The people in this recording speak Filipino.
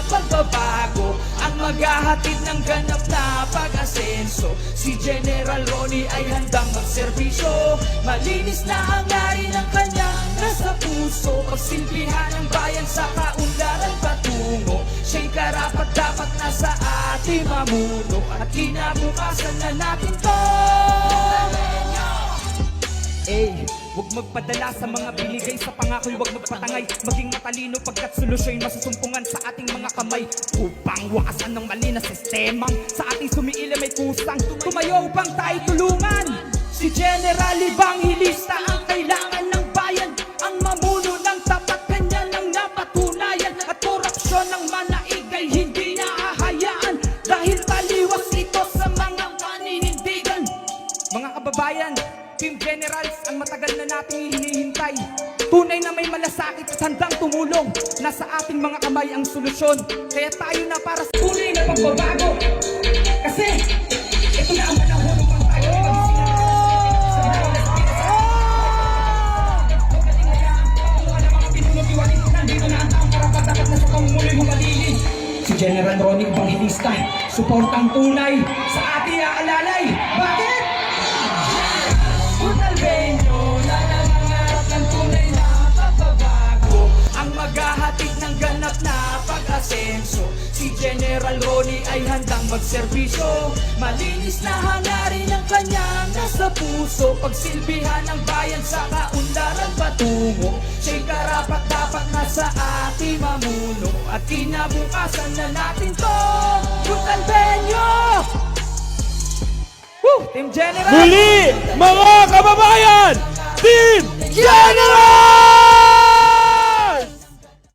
pagbabago ang maghahatid ng ganap na pag-asenso. Si General Ronnie ay handang magserbisyo, malinis na hangarin ng kanyang nasa puso. Pagsilbihan ng bayan sa kaunlaran patungo, siya'y karapat dapat na sa ating mamuno. At kinabukasan na natin to. Huwag magpadala sa mga binigay sa pangako'y huwag magpatangay. Maging matalino pagkat solusyo'y masusumpungan sa ating mga kamay. Upang wakasan ng mali na sistemang sa ating sumiila may kusang tumayo upang tayo tulungan. Si General Evangelista ang kailangan ng bayan, ang mamuno ng tapat kanya ng napatunayan. At korupsyon ng manaigay hindi naahayaan, dahil taliwas ito sa mga paninindigan. Mga kababayan, Team Generals ang matagal na nating hinihintay. Tunay na may malasakit at handang tumulong. Nasa ating mga kamay ang solusyon. Kaya tayo na para sa tunay na pagbabago. Kasi ito na ang panahon upang tayo ay magsisinag. Si General Ronnie Evangelista, suportang tunay sa ating aalalay. Bakit? Maghahatid ng ganap na pag-asenso. Si General Ronnie ay handang magserbisyo, malinis na hangarin ng kanyang nasa puso. Pagsilbihan ng bayan sa kaunlaran patungo, siya'y karapat dapat na sa ating mamuno. At kinabukasan na natin to. Butalbenyo! Team General! Muli, mga kababayan! Team General!